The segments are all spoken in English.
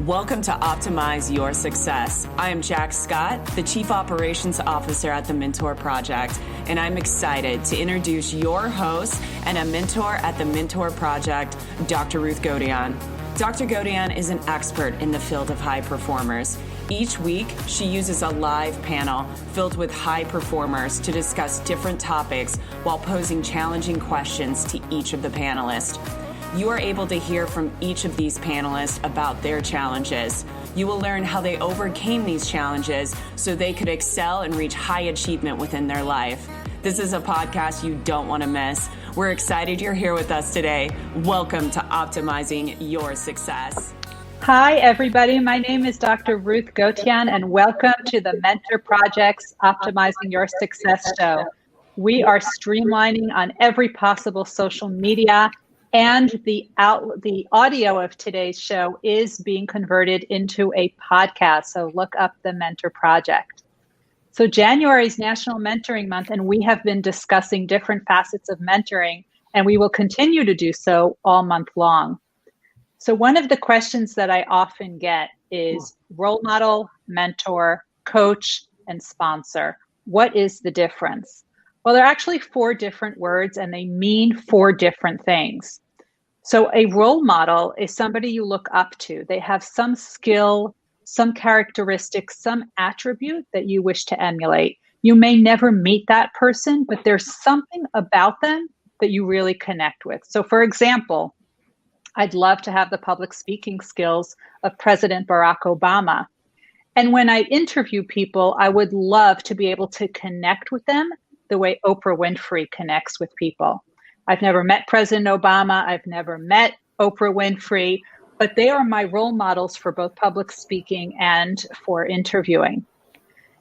Welcome to Optimize Your Success. I am Jack Scott, the Chief Operations Officer at the Mentor Project, and I'm excited to introduce your host and a mentor at the Mentor Project, Dr. Ruth Gotian. Dr. Gotian is an expert in the field of high performers. Each week, she uses a live panel filled with high performers to discuss different topics while posing challenging questions to each of the panelists. You are able to hear from each of these panelists about their challenges. You will learn how they overcame these challenges so they could excel and reach high achievement within their life. This is a podcast you don't want to miss. We're excited you're here with us today. Welcome to Optimizing Your Success. Hi, everybody. My name is Dr. Ruth Gotian, and welcome to the Mentor Project's Optimizing Your Success show. We are streamlining on every possible social media, and the audio of today's show is being converted into a podcast. So look up the Mentor Project. So January is National Mentoring Month, and we have been discussing different facets of mentoring, and we will continue to do so all month long. So one of the questions that I often get is role model, mentor, coach, and sponsor. What is the difference? Well, there are actually 4 different words, and they mean 4 different things. So a role model is somebody you look up to. They have some skill, some characteristic, some attribute that you wish to emulate. You may never meet that person, but there's something about them that you really connect with. So for example, I'd love to have the public speaking skills of President Barack Obama. And when I interview people, I would love to be able to connect with them the way Oprah Winfrey connects with people. I've never met President Obama. I've never met Oprah Winfrey, but they are my role models for both public speaking and for interviewing.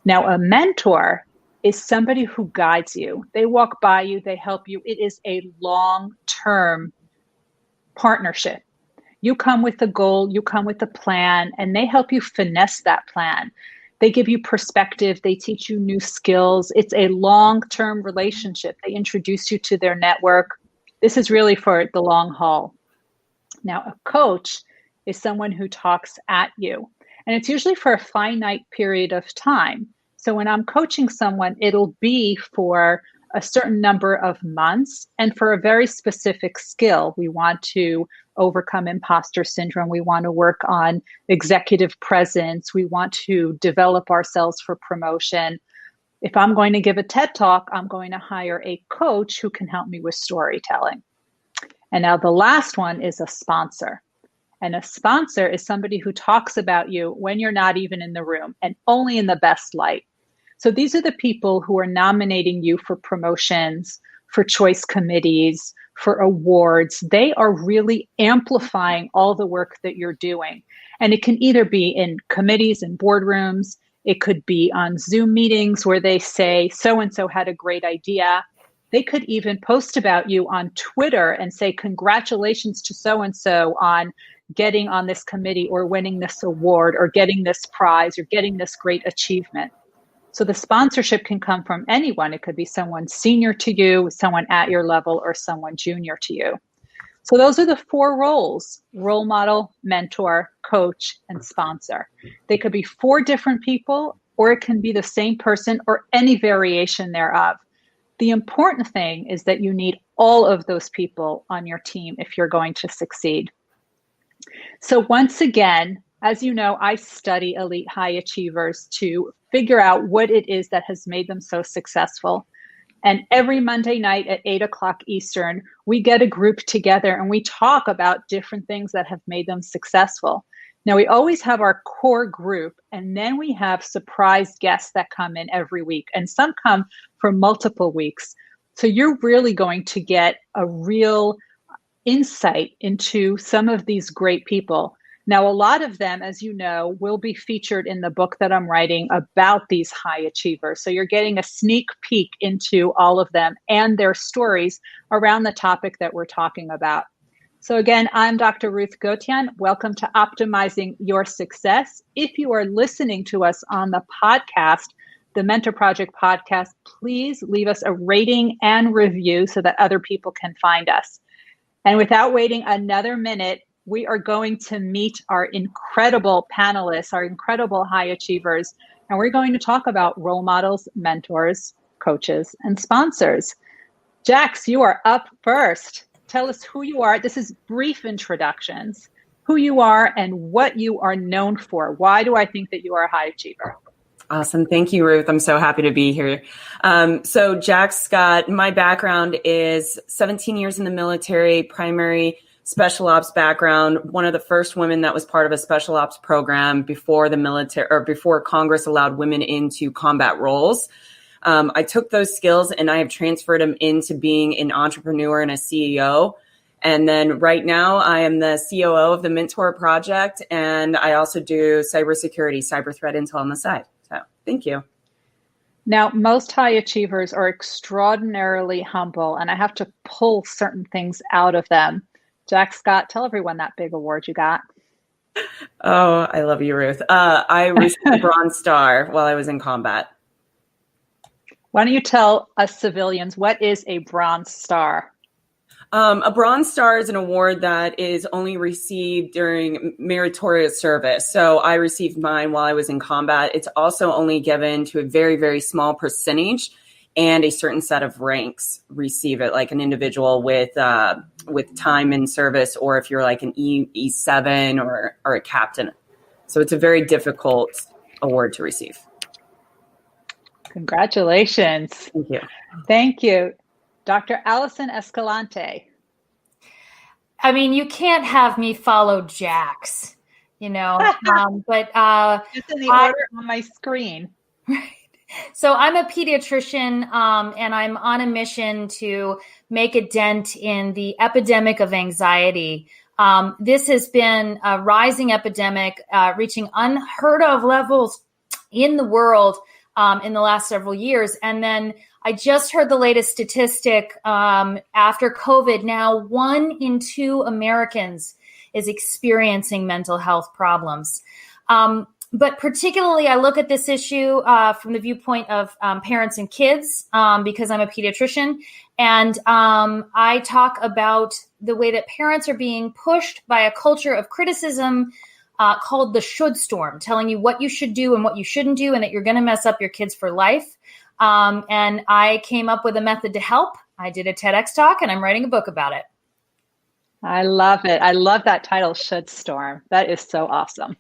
Now, a mentor is somebody who guides you. They walk by you, they help you. It is a long-term partnership. You come with a goal, you come with a plan, and they help you finesse that plan. They give you perspective. They teach you new skills. It's a long-term relationship. They introduce you to their network. This is really for the long haul. Now, a coach is someone who talks at you, and it's usually for a finite period of time. So when I'm coaching someone, it'll be for a certain number of months and for a very specific skill. We want to overcome imposter syndrome. We want to work on executive presence. We want to develop ourselves for promotion. If I'm going to give a TED Talk, I'm going to hire a coach who can help me with storytelling. And now the last one is a sponsor. And a sponsor is somebody who talks about you when you're not even in the room and only in the best light. So these are the people who are nominating you for promotions, for choice committees, for awards. They are really amplifying all the work that you're doing. And it can either be in committees and boardrooms. It could be on Zoom meetings where they say, so-and-so had a great idea. They could even post about you on Twitter and say, congratulations to so-and-so on getting on this committee or winning this award or getting this prize or getting this great achievement. So the sponsorship can come from anyone. It could be someone senior to you, someone at your level, or someone junior to you. So those are the 4 roles: role model, mentor, coach, and sponsor. They could be 4 different people, or it can be the same person or any variation thereof. The important thing is that you need all of those people on your team if you're going to succeed. So once again, as you know, I study elite high achievers to figure out what it is that has made them so successful. And every Monday night at 8 o'clock Eastern, we get a group together and we talk about different things that have made them successful. Now, we always have our core group, and then we have surprise guests that come in every week, and some come for multiple weeks. So you're really going to get a real insight into some of these great people. Now, a lot of them, as you know, will be featured in the book that I'm writing about these high achievers. So you're getting a sneak peek into all of them and their stories around the topic that we're talking about. So again, I'm Dr. Ruth Gotian. Welcome to Optimizing Your Success. If you are listening to us on the podcast, the Mentor Project podcast, please leave us a rating and review so that other people can find us. And without waiting another minute, we are going to meet our incredible panelists, our incredible high achievers, and we're going to talk about role models, mentors, coaches, and sponsors. Jax, you are up first. Tell us who you are. This is brief introductions, who you are and what you are known for. Why do I think that you are a high achiever? Awesome. Thank you, Ruth. I'm so happy to be here. So Jax Scott, my background is 17 years in the military, primary special ops background, one of the first women that was part of a special ops program before the military or before Congress allowed women into combat roles. I took those skills and I have transferred them into being an entrepreneur and a CEO. And then right now I am the COO of the Mentor Project. And I also do cybersecurity, cyber threat intel on the side. So thank you. Now, most high achievers are extraordinarily humble, and I have to pull certain things out of them. Jax Scott, tell everyone that big award you got. Oh, I love you, Ruth. I received a Bronze Star while I was in combat. Why don't you tell us civilians, what is a Bronze Star? A Bronze Star is an award that is only received during meritorious service. So I received mine while I was in combat. It's also only given to a very, very small percentage, and a certain set of ranks receive it, like an individual with time in service, or if you're like an E7 or a captain. So it's a very difficult award to receive. Congratulations. Thank you. Thank you. Dr. Allison Escalante. I mean, you can't have me follow Jax, but it's in the order on my screen. So I'm a pediatrician, and I'm on a mission to make a dent in the epidemic of anxiety. This has been a rising epidemic, reaching unheard of levels in the world in the last several years. And then I just heard the latest statistic after COVID. Now, 1 in 2 Americans is experiencing mental health problems. But particularly, I look at this issue from the viewpoint of parents and kids because I'm a pediatrician. And I talk about the way that parents are being pushed by a culture of criticism called the should storm, telling you what you should do and what you shouldn't do, and that you're going to mess up your kids for life. And I came up with a method to help. I did a TEDx talk, and I'm writing a book about it. I love it. I love that title, Should Storm. That is so awesome.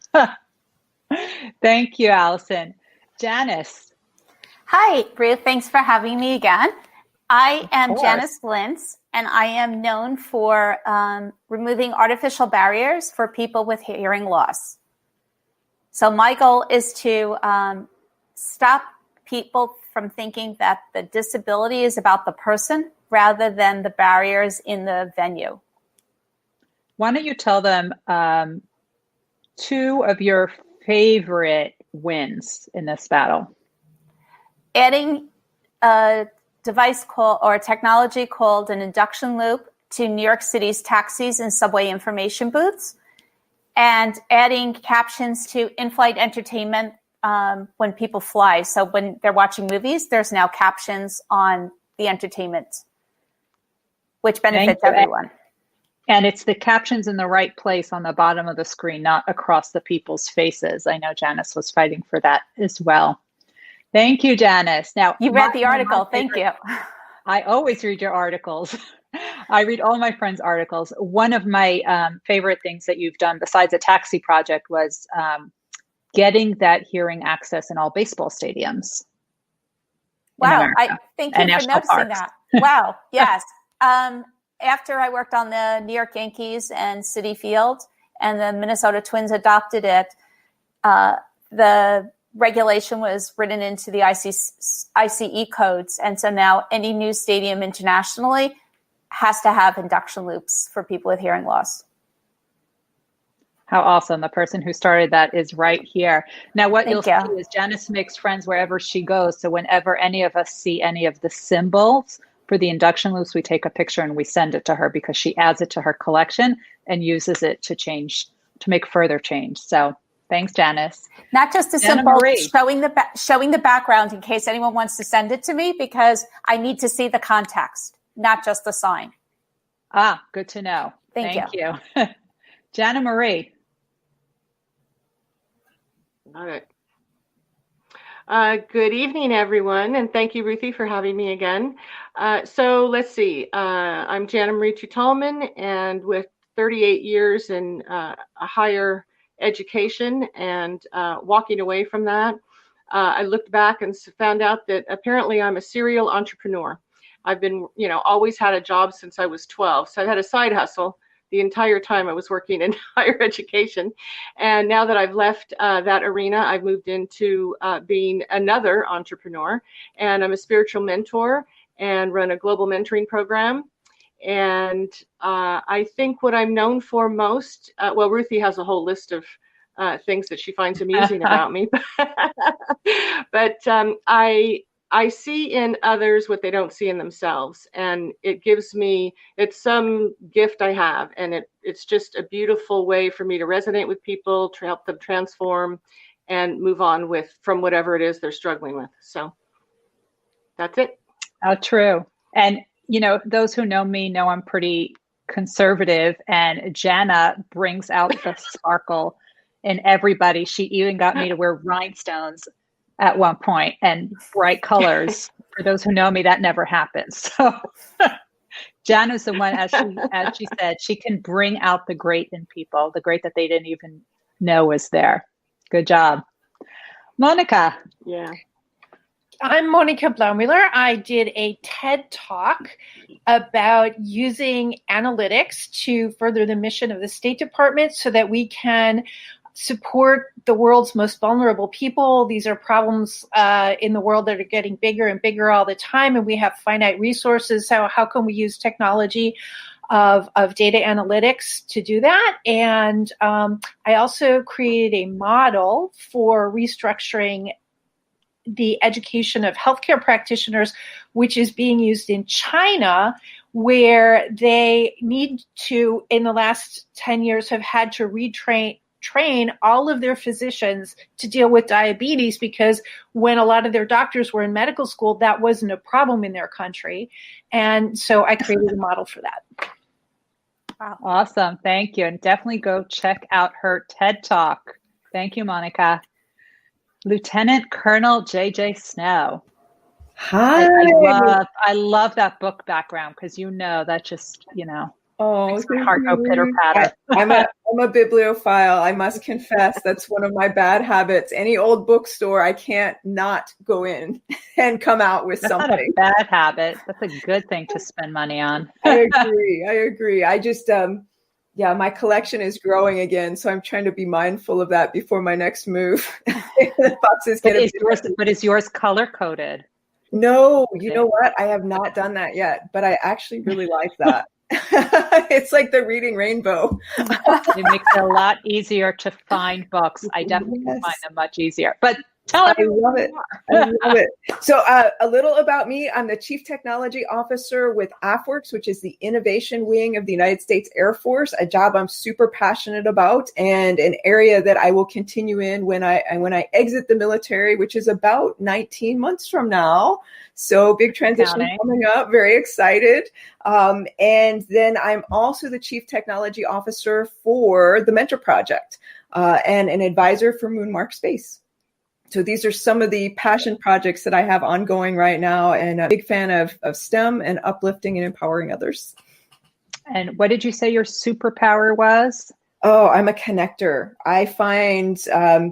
Thank you, Allison. Janice. Hi, Ruth. Thanks for having me again. I am Janice Lintz, and I am known for removing artificial barriers for people with hearing loss. So my goal is to stop people from thinking that the disability is about the person rather than the barriers in the venue. Why don't you tell them 2 of your favorite wins in this battle? Adding a device called or technology called an induction loop to New York City's taxis and subway information booths, and adding captions to in-flight entertainment when people fly. So when they're watching movies, there's now captions on the entertainment, which benefits everyone. And it's the captions in the right place on the bottom of the screen, not across the people's faces. I know Janice was fighting for that as well. Thank you, Janice. Now, you read the article. Thank you. I always read your articles. I read all my friends' articles. One of my favorite things that you've done besides a taxi project was getting that hearing access in all baseball stadiums. Wow. Thank you for noticing that. Wow. Yes. After I worked on the New York Yankees and Citi Field, and the Minnesota Twins adopted it, the regulation was written into the ICE codes. And so now any new stadium internationally has to have induction loops for people with hearing loss. How awesome. The person who started that is right here. Now, what you'll see is Janice makes friends wherever she goes. So whenever any of us see any of the symbols for the induction loops, we take a picture and we send it to her because she adds it to her collection and uses it to make further change. So thanks, Janice. Not just a symbol, showing the background in case anyone wants to send it to me, because I need to see the context, not just the sign. Ah, good to know. Thank you. Jana Marie. Got it. Good evening, everyone, and thank you, Ruthie, for having me again. So let's see. I'm Jana Marie Tallman, and with 38 years in a higher education and walking away from that, I looked back and found out that apparently I'm a serial entrepreneur. I've been, always had a job since I was 12. So I've had a side hustle the entire time I was working in higher education. And now that I've left that arena, I've moved into being another entrepreneur. And I'm a spiritual mentor and run a global mentoring program. And I think what I'm known for most, well, Ruthie has a whole list of things that she finds amusing about me. But I see in others what they don't see in themselves. And it gives me, it's some gift I have. And it's just a beautiful way for me to resonate with people, to help them transform and move on from whatever it is they're struggling with. So that's it. Oh, true. And, those who know me know I'm pretty conservative, and Jana brings out the sparkle in everybody. She even got me to wear rhinestones at one point and bright colors. For those who know me, that never happens. So Jana's the one, as she said, she can bring out the great in people, the great that they didn't even know was there. Good job. Monica. Yeah. I'm Monica Blaumüller. I did a TED Talk about using analytics to further the mission of the State Department so that we can support the world's most vulnerable people. These are problems in the world that are getting bigger and bigger all the time, and we have finite resources. So how can we use technology of data analytics to do that? And I also created a model for restructuring the education of healthcare practitioners, which is being used in China, where they need to, in the last 10 years, have had to train all of their physicians to deal with diabetes, because when a lot of their doctors were in medical school, that wasn't a problem in their country. And so I created a model for that. Wow. Awesome. Thank you. And definitely go check out her TED Talk. Thank you, Monica. Lieutenant Colonel JJ Snow. Hi. I love that book background, because that just, makes my heart go pitter patter. I'm a bibliophile. I must confess, that's one of my bad habits. Any old bookstore, I can't not go in and come out with something. That's not a bad habit. That's a good thing to spend money on. I agree. I just, my collection is growing again, so I'm trying to be mindful of that before my next move. The boxes but is yours color coded? No, you know what? I have not done that yet, but I actually really like that. It's like the reading rainbow. It makes it a lot easier to find books. I definitely find them much easier. But tell everyone. I love it. So a little about me. I'm the Chief Technology Officer with AFWorks, which is the innovation wing of the United States Air Force, a job I'm super passionate about and an area that I will continue in when I exit the military, which is about 19 months from now. So big transition coming up, very excited. And then I'm also the Chief Technology Officer for the Mentor Project and an advisor for Moonmark Space. So these are some of the passion projects that I have ongoing right now, and a big fan of STEM and uplifting and empowering others. And what did you say your superpower was? Oh, I'm a connector. I find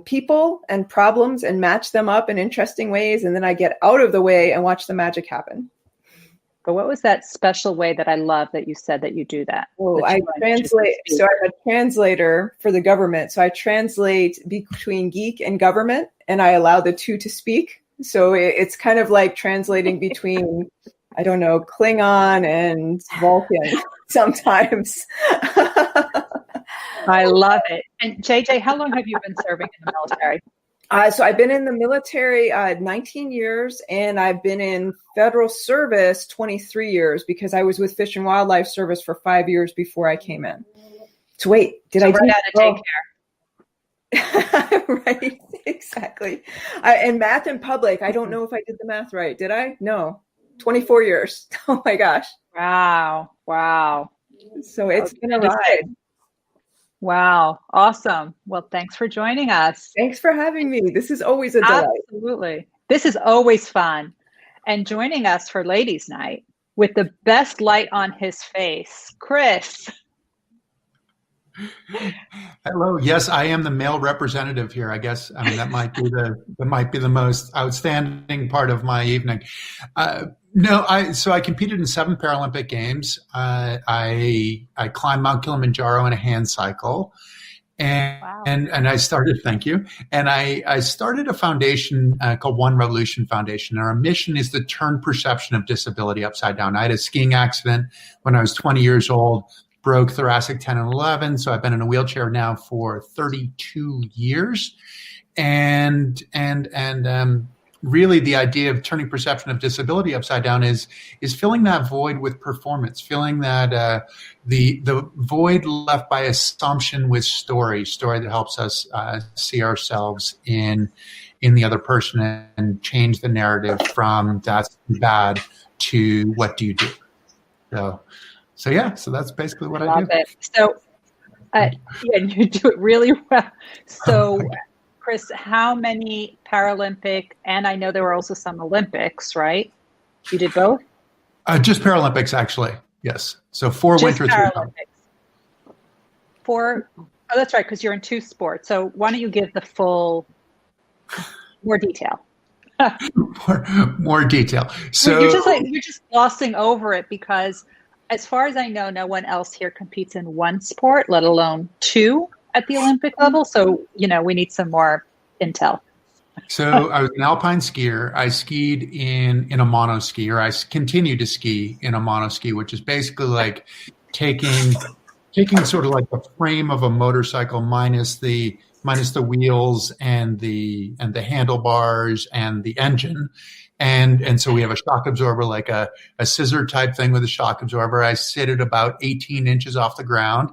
people and problems and match them up in interesting ways, and then I get out of the way and watch the magic happen. But what was that special way that I love that you said that you do that? Oh, I translate. So I'm a translator for the government. So I translate between geek and government, and I allow the two to speak. So it's kind of like translating between, I don't know, Klingon and Vulcan sometimes. I love it. And JJ, how long have you been serving in the military? So I've been in the military 19 years, and I've been in federal service 23 years because I was with Fish and Wildlife Service for 5 years before I came in. So wait, did I do that to take care? Right, exactly. And math in public, I don't know if I did the math right. Did I? No. 24 years. Oh my gosh. Wow. So it's been a ride. Wow. Awesome. Well, thanks for joining us. Thanks for having me. This is always a delight. Absolutely. This is always fun. And joining us for Ladies' Night with the best light on his face, Chris. Hello. Yes, I am the male representative here. I guess that might be the most outstanding part of my evening. So I competed in 7 Paralympic Games. I climbed Mount Kilimanjaro in a hand cycle, and I started. Thank you. And I started a foundation called One Revolution Foundation. Our mission is to turn perception of disability upside down. I had a skiing accident when I was 20 years old. Broke thoracic 10 and 11. So I've been in a wheelchair now for 32 years. And really the idea of turning perception of disability upside down is filling that void with performance, filling that, the void left by assumption with story that helps us, see ourselves in the other person and change the narrative from that's bad to what do you do? So that's basically what I do. It. So, you do it really well. So, Chris, how many Paralympic, and I know there were also some Olympics, right? You did both? Just Paralympics, actually. Yes. So 4 just winter, 3 Paralympics. 4. Oh, that's right, because you're in 2 sports. So why don't you give the full, more detail? more detail. So you're just glossing over it because, as far as I know, no one else here competes in 1 sport, let alone 2 at the Olympic level. So, we need some more intel. So I was an alpine skier. I skied in a monoski, or I continue to ski in a monoski, which is basically like taking sort of like the frame of a motorcycle minus the wheels and the handlebars and the engine. And so we have a shock absorber, like a scissor type thing with a shock absorber. I sit at about 18 inches off the ground,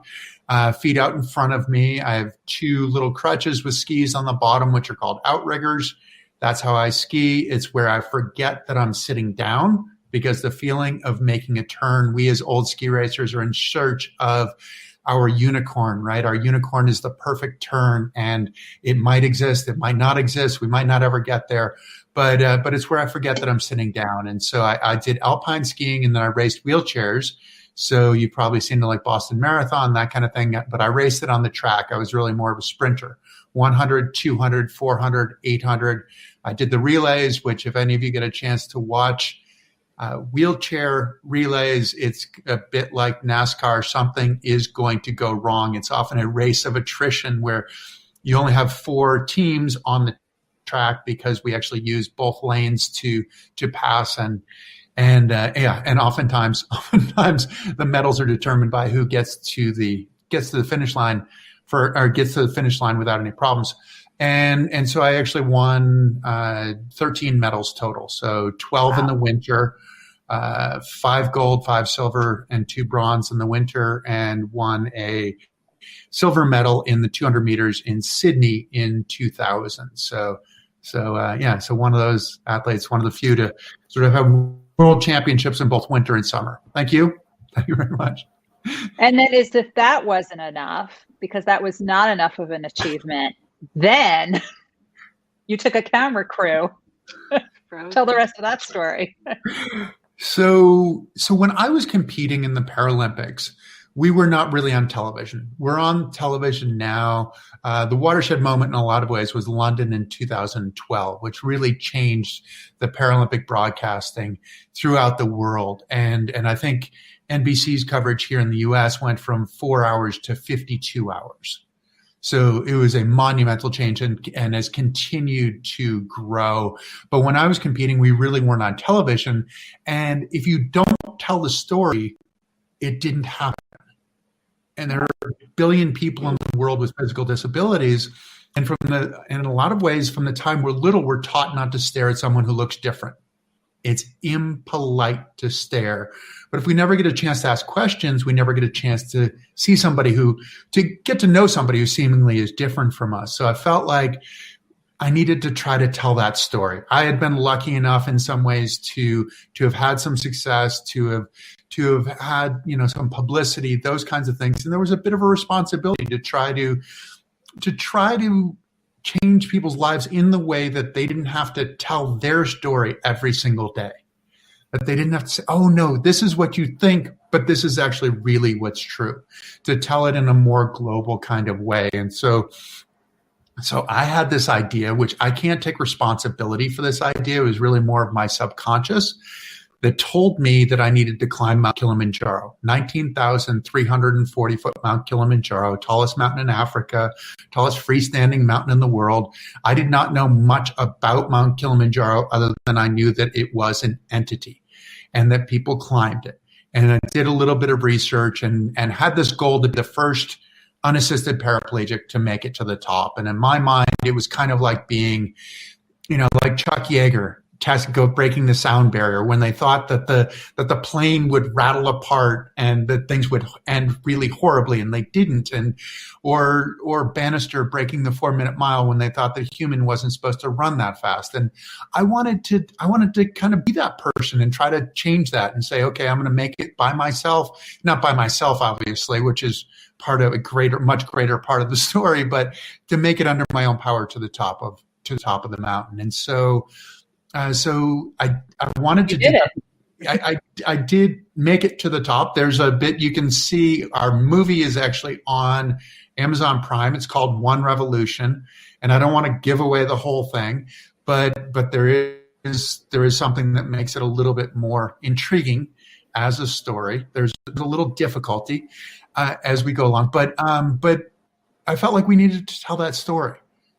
feet out in front of me. I have 2 little crutches with skis on the bottom, which are called outriggers. That's how I ski. It's where I forget that I'm sitting down, because the feeling of making a turn, we as old ski racers are in search of our unicorn, right? Our unicorn is the perfect turn, and it might exist. It might not exist. We might not ever get there. But it's where I forget that I'm sitting down. And so I did alpine skiing, and then I raced wheelchairs. So you've probably seen the like Boston Marathon, that kind of thing. But I raced it on the track. I was really more of a sprinter. 100, 200, 400, 800. I did the relays, which if any of you get a chance to watch wheelchair relays, it's a bit like NASCAR. Something is going to go wrong. It's often a race of attrition where you only have 4 teams on the track, because we actually use both lanes to pass, and oftentimes the medals are determined by who gets to the finish line without any problems. And so I actually won 13 medals total. So 12 in the winter, 5 gold, 5 silver, and 2 bronze in the winter, and won a silver medal in the 200 meters in Sydney in 2000. So one of those athletes, one of the few to sort of have world championships in both winter and summer. Thank you. Thank you very much. And then as if that wasn't enough, because that was not enough of an achievement, then you took a camera crew. Tell the rest of that story. So when I was competing in the Paralympics, we were not really on television. We're on television now. The watershed moment in a lot of ways was London in 2012, which really changed the Paralympic broadcasting throughout the world. And I think NBC's coverage here in the US went from 4 hours to 52 hours. So it was a monumental change and has continued to grow. But when I was competing, we really weren't on television. And if you don't tell the story, it didn't happen. And there are 1 billion people in the world with physical disabilities. And in a lot of ways, from the time we're little, we're taught not to stare at someone who looks different. It's impolite to stare. But if we never get a chance to ask questions, we never get a chance to see somebody to get to know somebody who seemingly is different from us. So I felt like I needed to try to tell that story. I had been lucky enough in some ways to have had some success, to have had, some publicity, those kinds of things. And there was a bit of a responsibility to try to change people's lives in the way that they didn't have to tell their story every single day. That they didn't have to say, oh no, this is what you think, but this is actually really what's true. To tell it in a more global kind of way. And so I had this idea, which I can't take responsibility for this idea. It was really more of my subconscious that told me that I needed to climb Mount Kilimanjaro, 19,340 foot Mount Kilimanjaro, tallest mountain in Africa, tallest freestanding mountain in the world. I did not know much about Mount Kilimanjaro other than I knew that it was an entity and that people climbed it. And I did a little bit of research and had this goal to be the first unassisted paraplegic to make it to the top. And in my mind, it was kind of like being, like Chuck Yeager breaking the sound barrier when they thought that the plane would rattle apart and that things would end really horribly, and they didn't. And or Bannister breaking the 4-minute mile when they thought the human wasn't supposed to run that fast. And I wanted to kind of be that person and try to change that and say, okay, I'm going to make it by myself, not by myself, obviously, which is part of much greater part of the story, but to make it under my own power to the top of the mountain. And so I wanted to do it. I did make it to the top. There's a bit you can see. Our movie is actually on Amazon Prime. It's called One Revolution, and I don't want to give away the whole thing, but there is something that makes it a little bit more intriguing as a story. There's a little difficulty as we go along, but I felt like we needed to tell that story,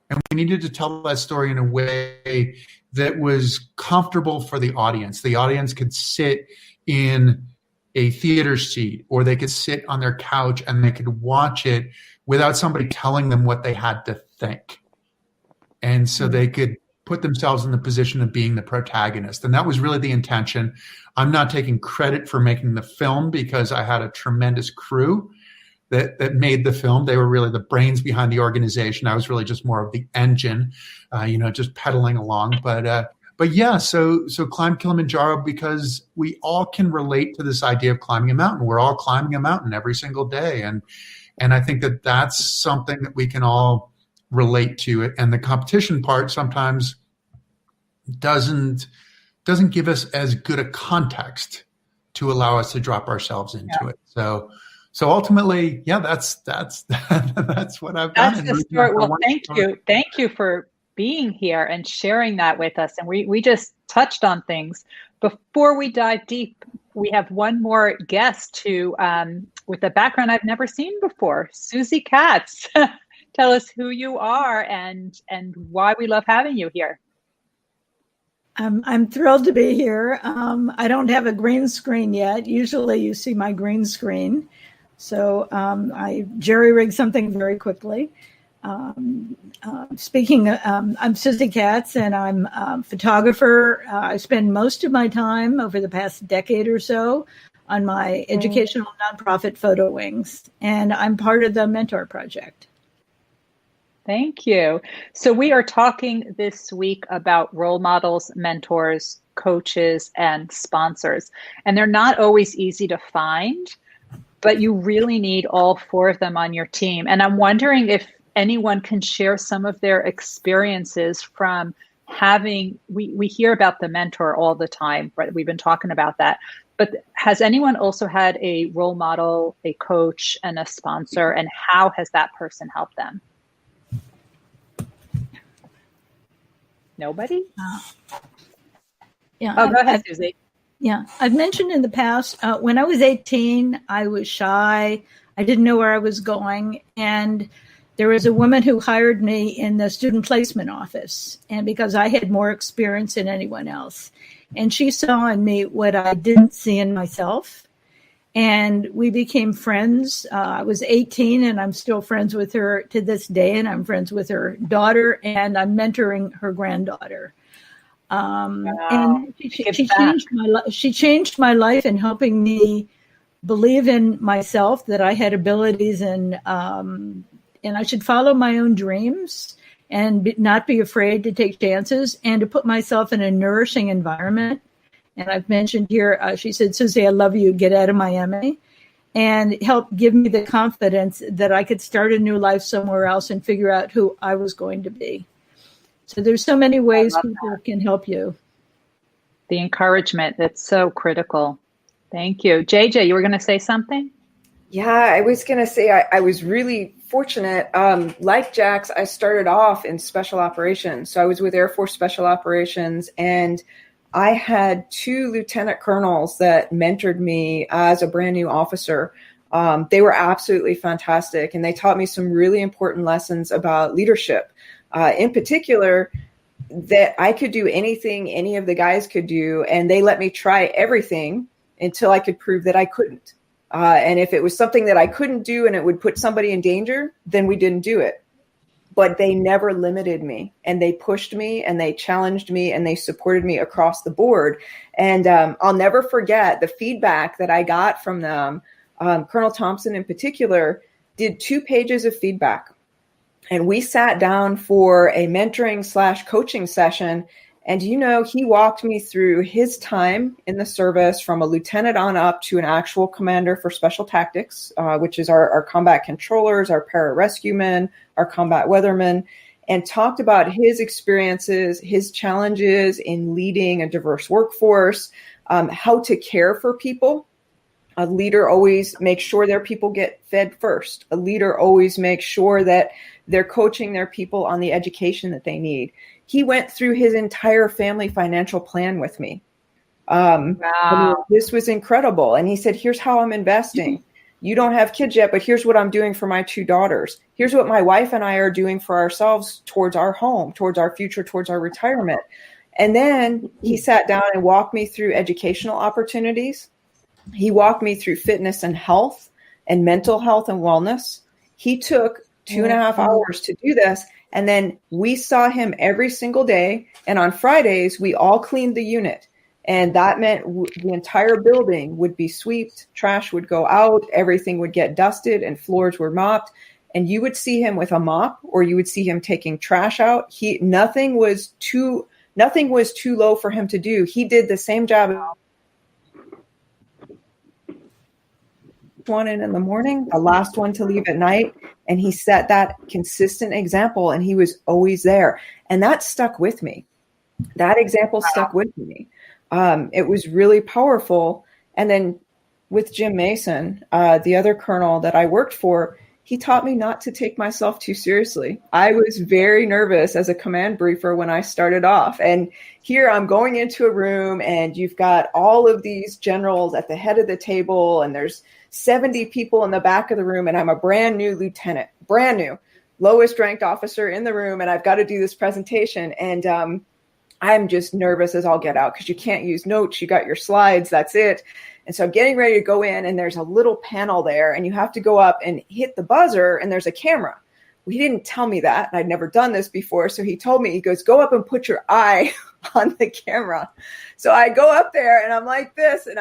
and we needed to tell that story in a way that was comfortable for the audience. The audience could sit in a theater seat, or they could sit on their couch and they could watch it without somebody telling them what they had to think. And so they could put themselves in the position of being the protagonist. And that was really the intention. I'm not taking credit for making the film because I had a tremendous crew that made the film. They were really the brains behind the organization. I was really just more of the engine, just pedaling along. But yeah, so climb Kilimanjaro because we all can relate to this idea of climbing a mountain. We're all climbing a mountain every single day. And I think that that's something that we can all relate to it. And the competition part sometimes doesn't give us as good a context to allow us to drop ourselves into it. So ultimately, yeah, that's what I've done. That's the story. Well, thank you for being here and sharing that with us. And we just touched on things. Before we dive deep, we have one more guest who, with a background I've never seen before, Susie Katz. Tell us who you are and why we love having you here. I'm thrilled to be here. I don't have a green screen yet. Usually you see my green screen. So I jerry-rigged something very quickly. I'm Susie Katz, and I'm a photographer. I spend most of my time over the past decade or so on my educational nonprofit Photo Wings, and I'm part of the Mentor Project. Thank you. So we are talking this week about role models, mentors, coaches, and sponsors. And they're not always easy to find, but you really need all four of them on your team. And I'm wondering if anyone can share some of their experiences from having, we hear about the mentor all the time, right? We've been talking about that. But has anyone also had a role model, a coach, and a sponsor? And how has that person helped them? Nobody? Yeah. Oh, go ahead, Susie. Yeah. I've mentioned in the past, when I was 18, I was shy. I didn't know where I was going. And there was a woman who hired me in the student placement office. And because I had more experience than anyone else. And she saw in me what I didn't see in myself. And we became friends. I was 18 and I'm still friends with her to this day. And I'm friends with her daughter and I'm mentoring her granddaughter. And she changed my life in helping me believe in myself, that I had abilities and I should follow my own dreams and not be afraid to take chances and to put myself in a nourishing environment. And I've mentioned here, she said, Susie, I love you. Get out of Miami. And help give me the confidence that I could start a new life somewhere else and figure out who I was going to be. So there's so many ways people can help you. The encouragement, that's so critical. Thank you. JJ, you were going to say something? Yeah, I was going to say I was really fortunate. Like Jax, I started off in special operations. So I was with Air Force Special Operations, and I had 2 lieutenant colonels that mentored me as a brand new officer. They were absolutely fantastic, and they taught me some really important lessons about leadership. In particular, that I could do anything any of the guys could do, and they let me try everything until I could prove that I couldn't. And if it was something that I couldn't do and it would put somebody in danger, then we didn't do it. But they never limited me, and they pushed me, and they challenged me, and they supported me across the board. And I'll never forget the feedback that I got from them. Colonel Thompson in particular did 2 pages of feedback. And we sat down for a mentoring/coaching session. And, he walked me through his time in the service from a lieutenant on up to an actual commander for special tactics, which is our combat controllers, our pararescue men, our combat weathermen, and talked about his experiences, his challenges in leading a diverse workforce, how to care for people. A leader always makes sure their people get fed first. A leader always makes sure that they're coaching their people on the education that they need. He went through his entire family financial plan with me. Wow. This was incredible. And he said, here's how I'm investing. You don't have kids yet, but here's what I'm doing for my 2 daughters. Here's what my wife and I are doing for ourselves towards our home, towards our future, towards our retirement. And then he sat down and walked me through educational opportunities. He walked me through fitness and health and mental health and wellness. He took 2.5 hours to do this. And then we saw him every single day. And on Fridays, we all cleaned the unit. And that meant the entire building would be swept, trash would go out, everything would get dusted, and floors were mopped. And you would see him with a mop, or you would see him taking trash out. Nothing was too low for him to do. He did the same job. One in the morning, the last one to leave at night, and he set that consistent example, and he was always there, and that stuck with me. That example stuck with me. It was really powerful. And then with Jim Mason, the other colonel that I worked for, he taught me not to take myself too seriously. I was very nervous as a command briefer when I started off. And here I'm going into a room, and you've got all of these generals at the head of the table, and there's 70 people in the back of the room, and I'm a brand new lieutenant, brand new, lowest ranked officer in the room, and I've got to do this presentation. And I'm just nervous as all get out, because you can't use notes. You got your slides, that's it. And so I'm getting ready to go in, and there's a little panel there, and you have to go up and hit the buzzer, and there's a camera. Well, he didn't tell me that, and I'd never done this before. So he told me, he goes, go up and put your eye on the camera. So I go up there, and I'm like this, and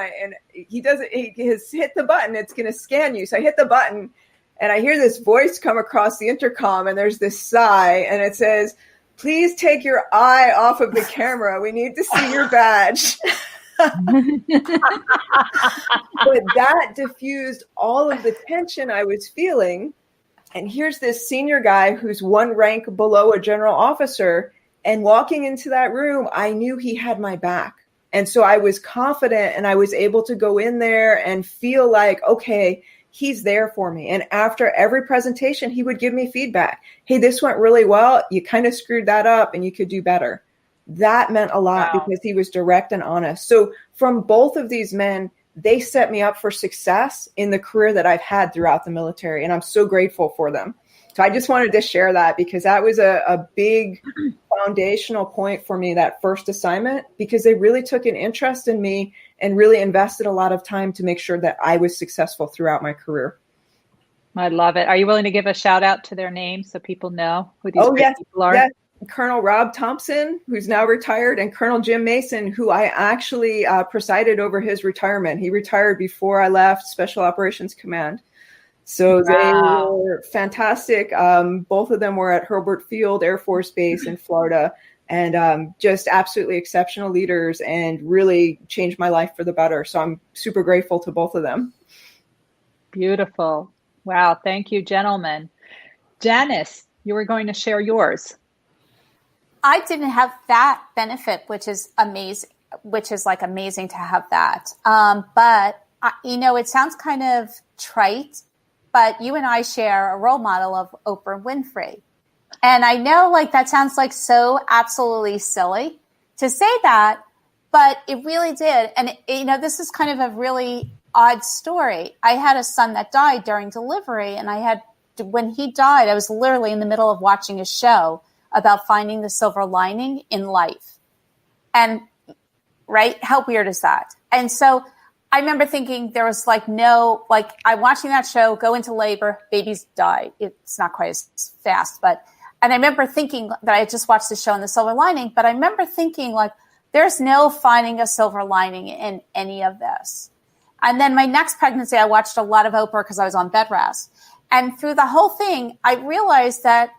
he has hit the button. It's going to scan you. So I hit the button, and I hear this voice come across the intercom, and there's this sigh, and it says, please take your eye off of the camera. We need to see your badge. But that diffused all of the tension I was feeling. And here's this senior guy who's one rank below a general officer. And walking into that room, I knew he had my back. And so I was confident, and I was able to go in there and feel like, okay, he's there for me. And after every presentation, he would give me feedback. Hey, this went really well. You kind of screwed that up, and you could do better. That meant a lot. Wow. Because he was direct and honest. So from both of these men, they set me up for success in the career that I've had throughout the military. And I'm so grateful for them. So I just wanted to share that, because that was a big foundational point for me, that first assignment, because they really took an interest in me and really invested a lot of time to make sure that I was successful throughout my career. I love it. Are you willing to give a shout out to their names so people know who these people are? Yes. Colonel Rob Thompson, who's now retired, and Colonel Jim Mason, who I actually presided over his retirement. He retired before I left Special Operations Command. So they were fantastic. Both of them were at Hurlburt Field Air Force Base in Florida, and just absolutely exceptional leaders and really changed my life for the better. So I'm super grateful to both of them. Beautiful. Wow. Thank you, gentlemen. Janice, you were going to share yours. I didn't have that benefit, which is amazing, amazing to have that. But it sounds kind of trite, but you and I share a role model of Oprah Winfrey. And I know that sounds so absolutely silly to say that, but it really did. And, this is kind of a really odd story. I had a son that died during delivery, and when he died, I was literally in the middle of watching a show about finding the silver lining in life. And right, how weird is that? And so I remember thinking there was I'm watching that show, go into labor, babies die. It's not quite as fast, and I remember thinking that I had just watched the show in the silver lining, but I remember thinking there's no finding a silver lining in any of this. And then my next pregnancy, I watched a lot of Oprah because I was on bed rest. And through the whole thing, I realized that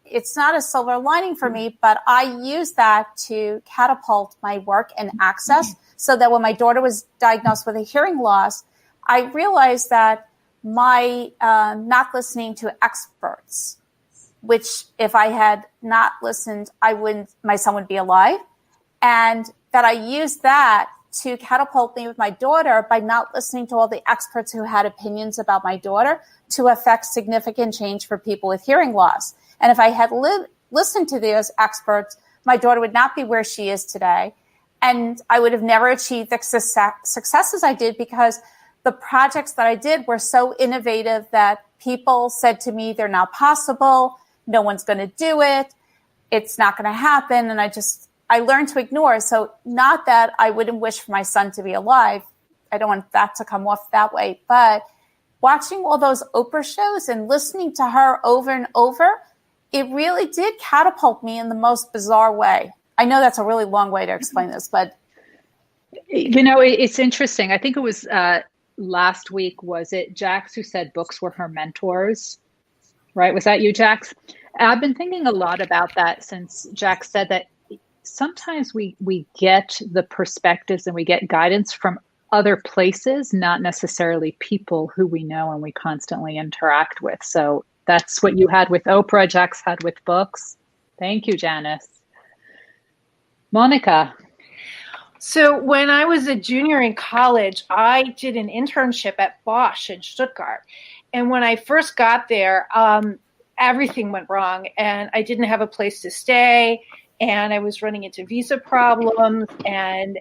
it's not a silver lining for me, but I used that to catapult my work and access so that when my daughter was diagnosed with a hearing loss, I realized that my not listening to experts, which if I had not listened, my son would be alive. And that I used that to catapult me with my daughter by not listening to all the experts who had opinions about my daughter to affect significant change for people with hearing loss. And if I had listened to those experts, my daughter would not be where she is today. And I would have never achieved the successes I did because the projects that I did were so innovative that people said to me, they're not possible. No one's going to do it. It's not going to happen. And I learned to ignore. So not that I wouldn't wish for my son to be alive. I don't want that to come off that way. But watching all those Oprah shows and listening to her over and over, it really did catapult me in the most bizarre way. I know that's a really long way to explain this, but. It's interesting. I think it was last week, was it Jax who said books were her mentors? Right? Was that you, Jax? I've been thinking a lot about that since Jax said that sometimes we get the perspectives and we get guidance from other places, not necessarily people who we know and we constantly interact with. So that's what you had with Oprah, Jax had with books. Thank you, Janice. Monica. So when I was a junior in college, I did an internship at Bosch in Stuttgart. And when I first got there, everything went wrong and I didn't have a place to stay. And I was running into visa problems, and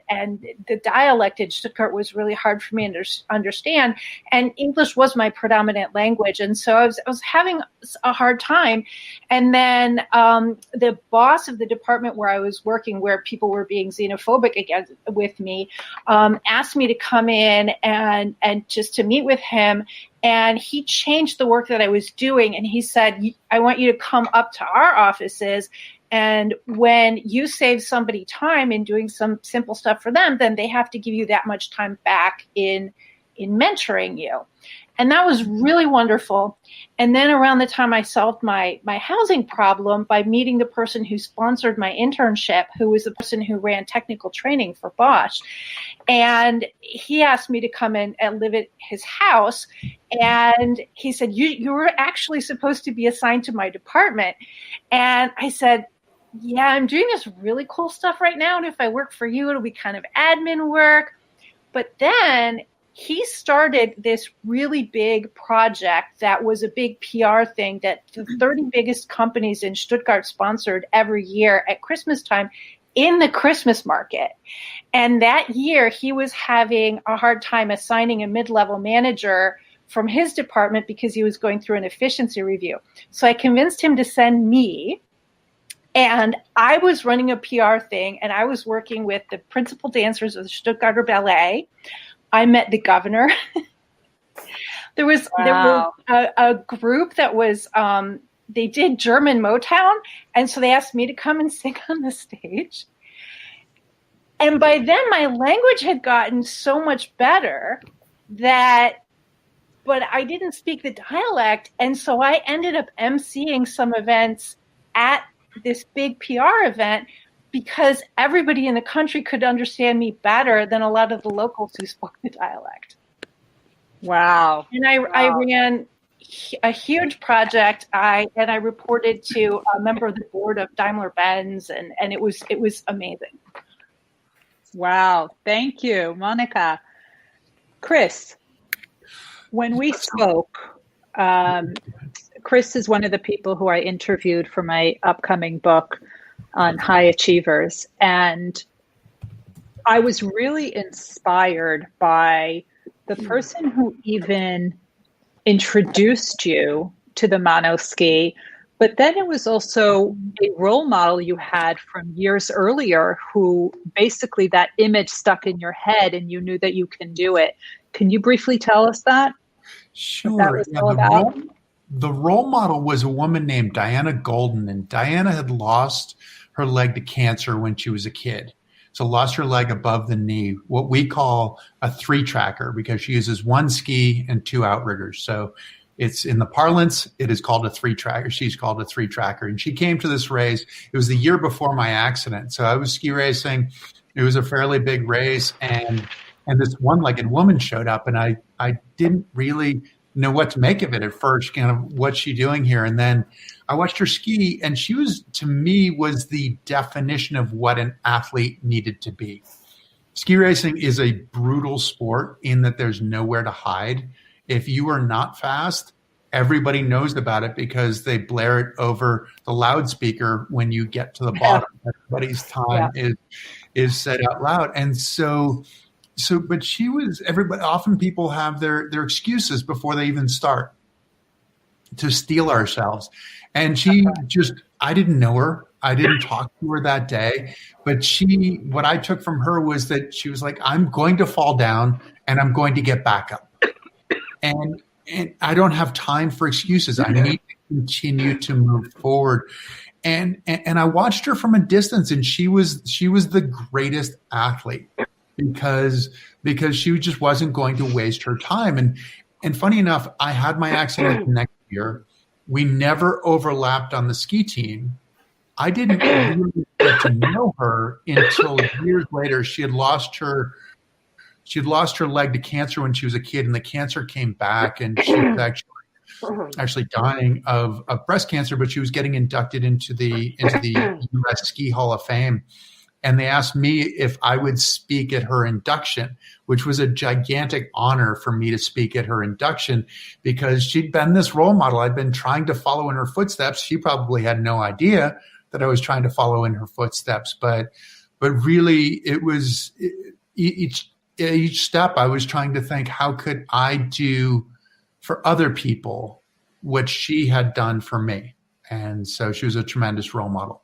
the dialect in Stuttgart was really hard for me to understand. And English was my predominant language, and so I was having a hard time. And then the boss of the department where I was working, where people were being xenophobic against with me, asked me to come in and just to meet with him. And he changed the work that I was doing, and he said, "I want you to come up to our offices. And when you save somebody time in doing some simple stuff for them, then they have to give you that much time back in mentoring you." And that was really wonderful. And then around the time I solved my housing problem by meeting the person who sponsored my internship, who was the person who ran technical training for Bosch. And he asked me to come in and live at his house. And he said, you were actually supposed to be assigned to my department. And I said, yeah, I'm doing this really cool stuff right now. And if I work for you, it'll be kind of admin work. But then he started this really big project that was a big PR thing that the 30 biggest companies in Stuttgart sponsored every year at Christmas time in the Christmas market. And that year he was having a hard time assigning a mid-level manager from his department because he was going through an efficiency review. So I convinced him to send me. And I was running a PR thing, and I was working with the principal dancers of the Stuttgarter Ballet. I met the governor. There was a group that was, they did German Motown, and so they asked me to come and sing on the stage. And by then, my language had gotten so much better that but I didn't speak the dialect. And so I ended up emceeing some events at this big PR event because everybody in the country could understand me better than a lot of the locals who spoke the dialect. Wow. And I ran a huge project. I reported to a member of the board of Daimler-Benz, and it was amazing. Wow. Thank you, Monica. Chris, when we spoke, Chris is one of the people who I interviewed for my upcoming book on high achievers. And I was really inspired by the person who even introduced you to the monoski, but then it was also a role model you had from years earlier who basically that image stuck in your head and you knew that you can do it. Can you briefly tell us that? Sure. What that was all about? The role model was a woman named Diana Golden, and Diana had lost her leg to cancer when she was a kid. So lost her leg above the knee, what we call a 3-tracker, because she uses 1 ski and 2 outriggers. So it's in the parlance, it is called a 3-tracker. She's called a 3-tracker. And she came to this race. It was the year before my accident. So I was ski racing. It was a fairly big race. And this one-legged woman showed up, and I didn't really know what to make of it at first, kind of what's she doing here? And then I watched her ski, and she was, to me, was the definition of what an athlete needed to be. Ski racing is a brutal sport in that there's nowhere to hide. If you are not fast, everybody knows about it because they blare it over the loudspeaker when you get to the bottom. Everybody's time is said out loud. And so, but she was, everybody, often people have their excuses before they even start to steel ourselves. And she just, I didn't know her. I didn't talk to her that day, but what I took from her was that she was like, I'm going to fall down and I'm going to get back up. And I don't have time for excuses. I need to continue to move forward. And I watched her from a distance, and she was the greatest athlete because she just wasn't going to waste her time. And funny enough, I had my accident the next year. We never overlapped on the ski team. I didn't really get to know her until years later. She had lost her leg to cancer when she was a kid, and the cancer came back, and she was actually dying of breast cancer, but she was getting inducted into the U.S. Ski Hall of Fame. And they asked me if I would speak at her induction, which was a gigantic honor for me to speak at her induction because she'd been this role model. I'd been trying to follow in her footsteps. She probably had no idea that I was trying to follow in her footsteps, but really it was each step I was trying to think, how could I do for other people what she had done for me? And so she was a tremendous role model.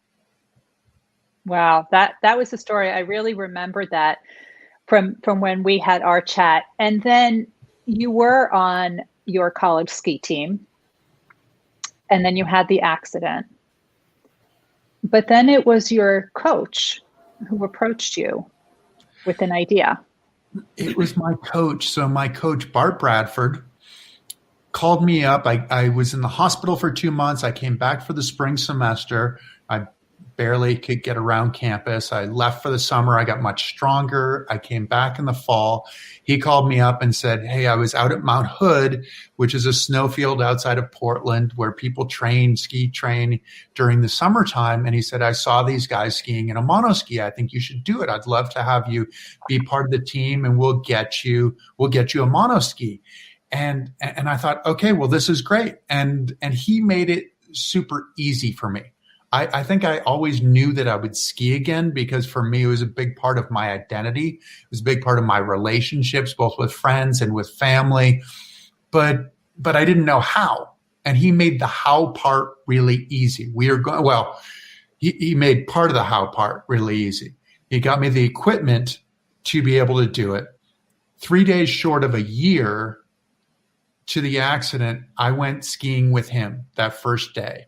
Wow, that was the story. I really remember that from when we had our chat. And then you were on your college ski team, and then you had the accident. But then it was your coach who approached you with an idea. It was my coach. So my coach, Bart Bradford, called me up. I was in the hospital for 2 months. I came back for the spring semester. I barely could get around campus. I left for the summer. I got much stronger. I came back in the fall. He called me up and said, hey, I was out at Mount Hood, which is a snowfield outside of Portland where people ski train during the summertime. And he said, I saw these guys skiing in a monoski. I think you should do it. I'd love to have you be part of the team, and we'll get you a monoski. And I thought, okay, well, this is great. And he made it super easy for me. I think I always knew that I would ski again because for me, it was a big part of my identity. It was a big part of my relationships, both with friends and with family. But I didn't know how. And he made the how part really easy. He made part of the how part really easy. He got me the equipment to be able to do it. 3 days short of a year to the accident, I went skiing with him that first day.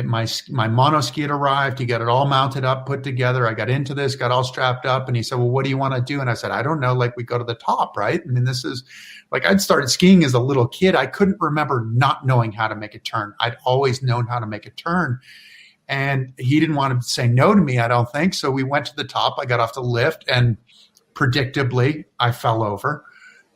My mono ski had arrived. He got it all mounted up, put together. I got into this, got all strapped up, and he said, well, what do you want to do? And I said, I don't know. Like, we go to the top, right? I mean, this is like, I'd started skiing as a little kid. I couldn't remember not knowing how to make a turn. I'd always known how to make a turn. And he didn't want to say no to me, I don't think. So we went to the top. I got off the lift, and predictably, I fell over,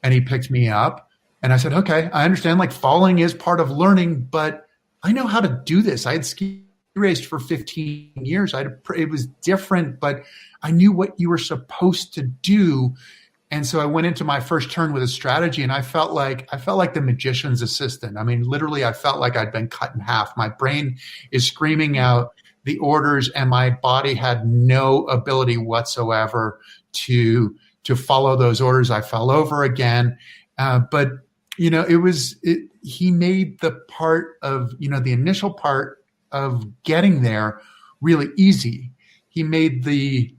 and he picked me up. And I said, okay, I understand, like, falling is part of learning, but I know how to do this. I had ski raced for 15 years. It was different, but I knew what you were supposed to do. And so I went into my first turn with a strategy, and I felt like the magician's assistant. I mean, literally, I felt like I'd been cut in half. My brain is screaming out the orders, and my body had no ability whatsoever to follow those orders. I fell over again. But, you know, he made the part of, you know, the initial part of getting there really easy. He made the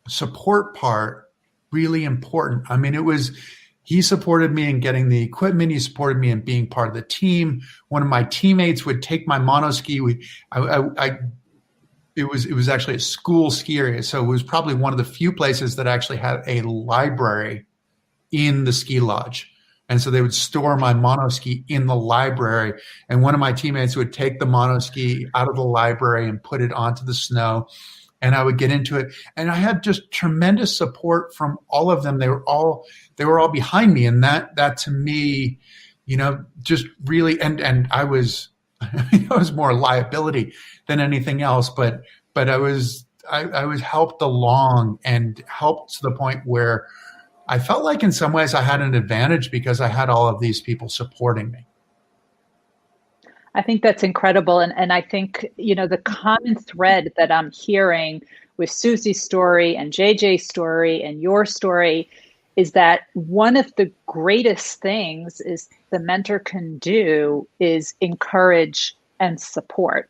support part really important. I mean, he supported me in getting the equipment. He supported me in being part of the team. One of my teammates would take my monoski. It was actually a school ski area. So it was probably one of the few places that actually had a library in the ski lodge. And so they would store my monoski in the library. And one of my teammates would take the monoski out of the library and put it onto the snow. And I would get into it. And I had just tremendous support from all of them. They were all behind me. And that to me, you know, just really, and I was more liability than anything else, but I was helped along and helped to the point where I felt like in some ways I had an advantage because I had all of these people supporting me. I think that's incredible. And I think, you know, the common thread that I'm hearing with Susie's story and JJ's story and your story is that one of the greatest things is the mentor can do is encourage and support.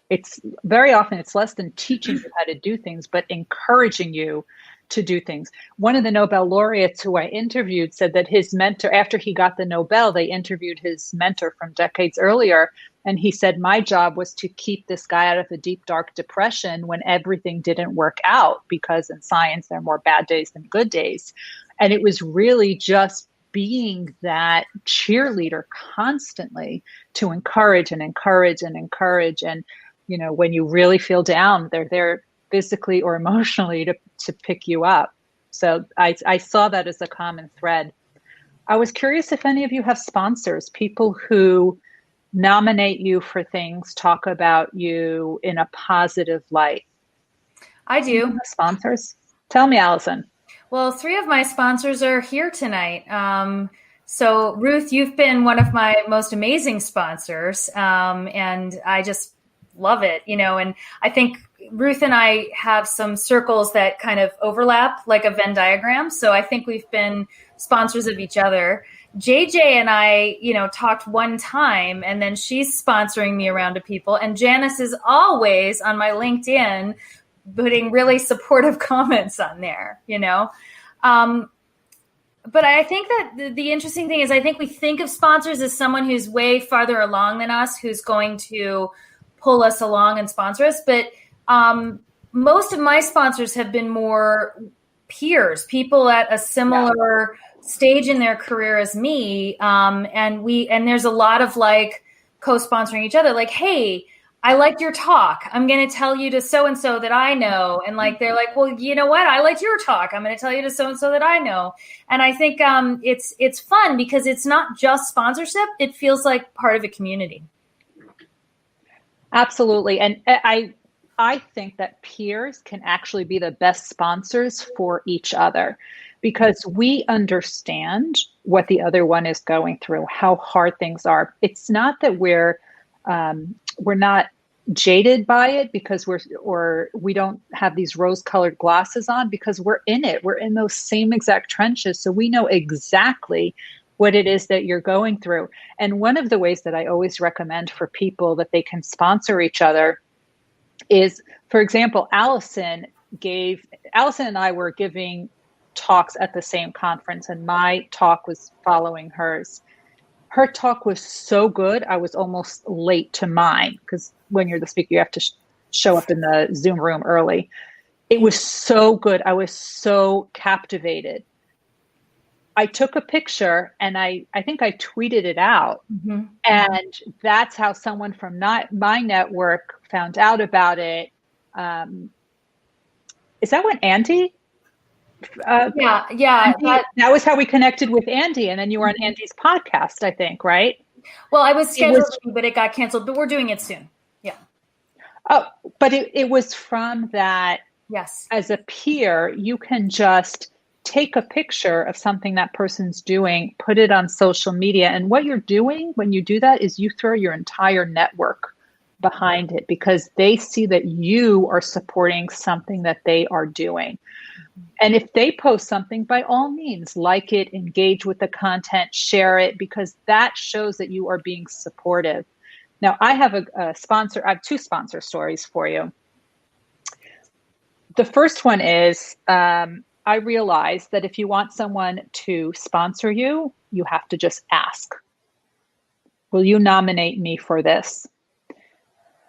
It's very often, it's less than teaching you how to do things, but encouraging you to do things. One of the Nobel laureates who I interviewed said that his mentor, after he got the Nobel, they interviewed his mentor from decades earlier. And he said, my job was to keep this guy out of a deep, dark depression when everything didn't work out, because in science, there are more bad days than good days. And it was really just being that cheerleader constantly to encourage and encourage and encourage. And, you know, when you really feel down, they're there physically or emotionally to pick you up. So I saw that as a common thread. I was curious if any of you have sponsors, people who nominate you for things, talk about you in a positive light. I do. Sponsors? Tell me, Allison. Well, 3 of my sponsors are here tonight. So Ruth, you've been one of my most amazing sponsors. And I just love it, you know, and I think Ruth and I have some circles that kind of overlap like a Venn diagram. So I think we've been sponsors of each other. JJ and I, you know, talked one time, and then she's sponsoring me around to people. And Janice is always on my LinkedIn putting really supportive comments on there, you know. But I think that the interesting thing is I think we think of sponsors as someone who's way farther along than us, who's going to pull us along and sponsor us. But most of my sponsors have been more peers, people at a similar stage in their career as me. And there's a lot of like co-sponsoring each other, like, hey, I liked your talk. I'm going to tell you to so-and-so that I know. And like, they're like, well, you know what? I liked your talk. I'm going to tell you to so-and-so that I know. And I think it's fun because it's not just sponsorship. It feels like part of a community. Absolutely. And I think that peers can actually be the best sponsors for each other because we understand what the other one is going through, how hard things are. It's not that we're not jaded by it because we don't have these rose-colored glasses on because we're in it. We're in those same exact trenches. So we know exactly what it is that you're going through. And one of the ways that I always recommend for people that they can sponsor each other is, for example, Allison and I were giving talks at the same conference, and my talk was following hers. her talk was so good. I was almost late to mine because when you're the speaker, you have to show up in the Zoom room early. It was so good. I was so captivated. I took a picture and I think I tweeted it out. Mm-hmm. And that's how someone from my network found out about it. Is that when Andy? Yeah. Andy, that was how we connected with Andy. And then you were on Andy's podcast, I think, right? Well, I was scheduled, but it got canceled. But we're doing it soon. Yeah. Oh, but it was from that. Yes. As a peer, you can just take a picture of something that person's doing, put it on social media. And what you're doing when you do that is you throw your entire network behind it because they see that you are supporting something that they are doing. And if they post something, by all means, like it, engage with the content, share it, because that shows that you are being supportive. Now, I have a sponsor. I have two sponsor stories for you. The first one is I realized that if you want someone to sponsor you, you have to just ask, will you nominate me for this?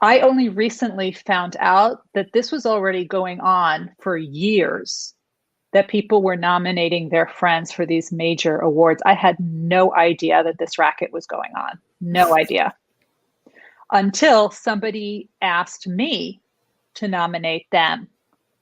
I only recently found out that this was already going on for years, that people were nominating their friends for these major awards. I had no idea that this racket was going on. No idea. Until somebody asked me to nominate them.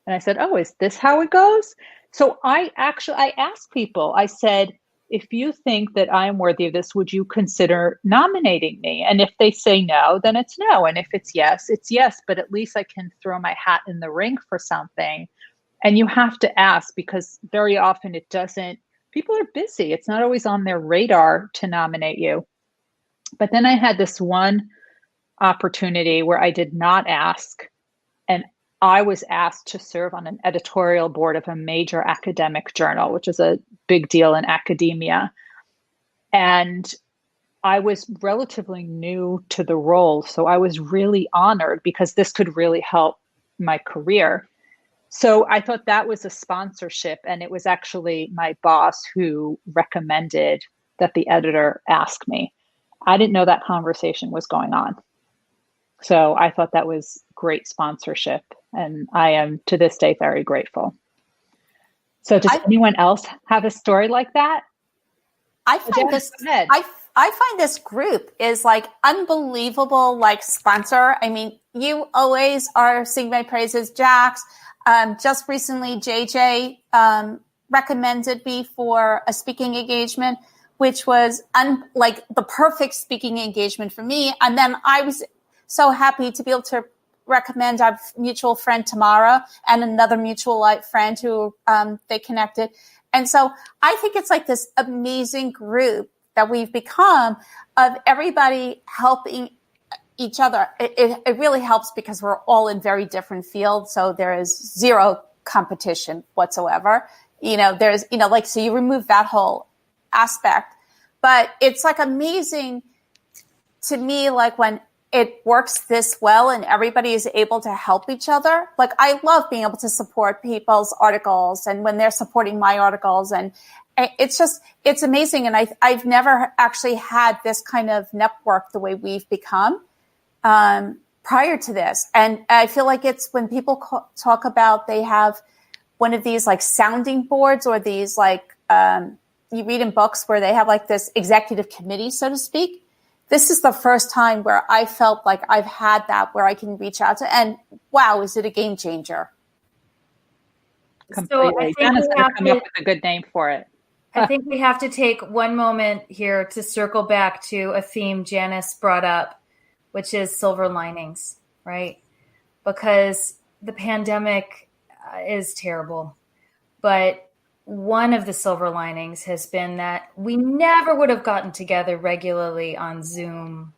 And I said, oh, is this how it goes? So I asked people, I said, if you think that I'm worthy of this, would you consider nominating me? And if they say no, then it's no. And if it's yes, it's yes. But at least I can throw my hat in the ring for something. And you have to ask because very often people are busy. It's not always on their radar to nominate you. But then I had this one opportunity where I did not ask. And I was asked to serve on an editorial board of a major academic journal, which is a big deal in academia. And I was relatively new to the role. So I was really honored because this could really help my career. So I thought that was a sponsorship. And it was actually my boss who recommended that the editor ask me. I didn't know that conversation was going on. So I thought that was great sponsorship. And I am to this day very grateful. So does anyone else have a story like that? I find this group is like unbelievable, like sponsor. I mean, you always are singing my praises, Jax. Just recently, JJ recommended me for a speaking engagement, which was like the perfect speaking engagement for me. And then I was so happy to be able to recommend our mutual friend Tamara and another mutual friend who they connected. And so I think it's like this amazing group that we've become of everybody helping each other. It really helps because we're all in very different fields. So there is zero competition whatsoever. So you remove that whole aspect, but it's like amazing to me, like when it works this well and everybody is able to help each other. Like I love being able to support people's articles and when they're supporting my articles, and it's amazing. And I've never actually had this kind of network the way we've become prior to this. And I feel like it's when people talk about they have one of these like sounding boards or these like you read in books where they have like this executive committee, so to speak. This is the first time where I felt like I've had that where I can reach out to, and wow, is it a game changer? Completely. Janice going to come up with a good name for it. I think we have to take one moment here to circle back to a theme Janice brought up, which is silver linings, right? Because the pandemic is terrible, but one of the silver linings has been that we never would have gotten together regularly on Zoom.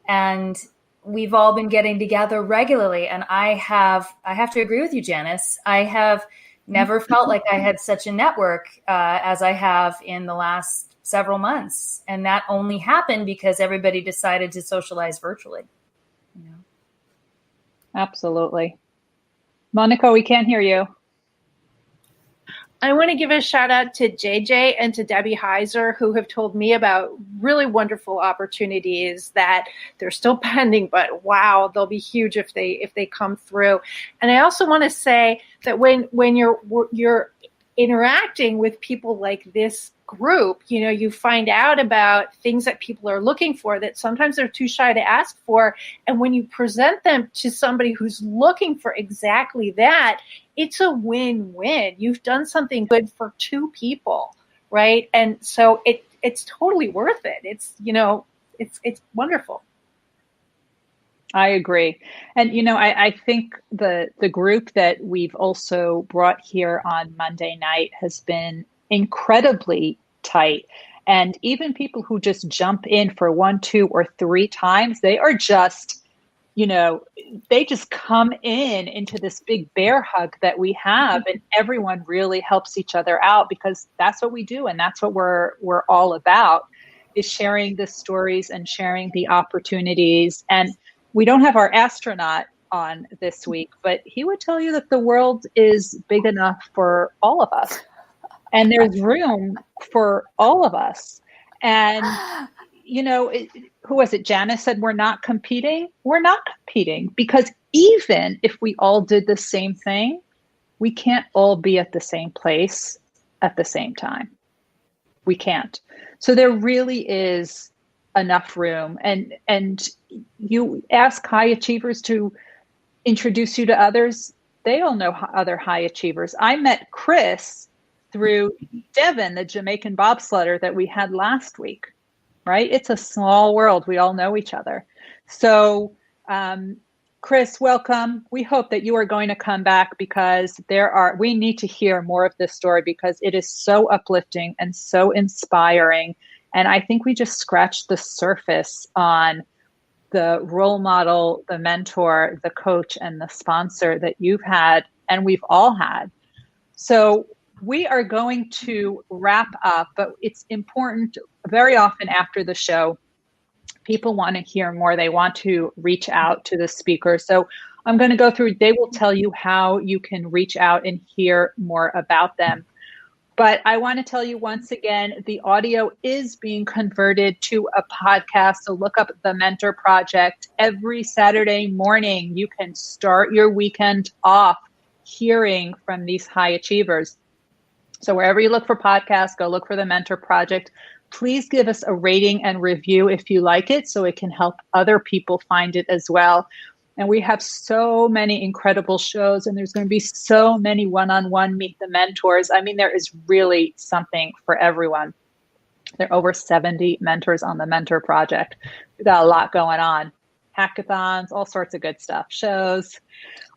And we've all been getting together regularly. And I have to agree with you, Janice. I have never felt like I had such a network as I have in the last several months. And that only happened because everybody decided to socialize virtually. You know? Absolutely. Monica, we can't hear you. I want to give a shout out to JJ and to Debbie Heiser, who have told me about really wonderful opportunities that they're still pending, but wow, they'll be huge if they come through. And I also want to say that when you're interacting with people like this group, you find out about things that people are looking for that sometimes they're too shy to ask for. And when you present them to somebody who's looking for exactly that, it's a win-win. You've done something good for two people, right? And so it's totally worth it. It's wonderful. I agree. And, I think the group that we've also brought here on Monday night has been incredibly tight. And even people who just jump in for 1, 2, or 3 times, they are just, they just come into this big bear hug that we have, and everyone really helps each other out, because that's what we do. And that's what we're all about, is sharing the stories and sharing the opportunities. And we don't have our astronaut on this week, but he would tell you that the world is big enough for all of us. And there's room for all of us. And, who was it? Janice said, we're not competing. We're not competing, because even if we all did the same thing, we can't all be at the same place at the same time. We can't. So there really is enough room. And you ask high achievers to introduce you to others, they all know other high achievers. I met Chris through Devin, the Jamaican bobsledder that we had last week, right? It's a small world. We all know each other. So, Chris, welcome. We hope that you are going to come back, because we need to hear more of this story, because it is so uplifting and so inspiring. And I think we just scratched the surface on the role model, the mentor, the coach, and the sponsor that you've had, and we've all had. So we are going to wrap up, but it's important. Very often after the show, people want to hear more. They want to reach out to the speaker. So I'm going to go through, they will tell you how you can reach out and hear more about them. But I want to tell you once again, the audio is being converted to a podcast. So look up The Mentor Project. Every Saturday morning, you can start your weekend off hearing from these high achievers. So wherever you look for podcasts, go look for The Mentor Project. Please give us a rating and review if you like it, so it can help other people find it as well. And we have so many incredible shows, and there's going to be so many one-on-one Meet the Mentors. I mean, there is really something for everyone. There are over 70 mentors on the Mentor Project. We've got a lot going on. Hackathons, all sorts of good stuff, shows.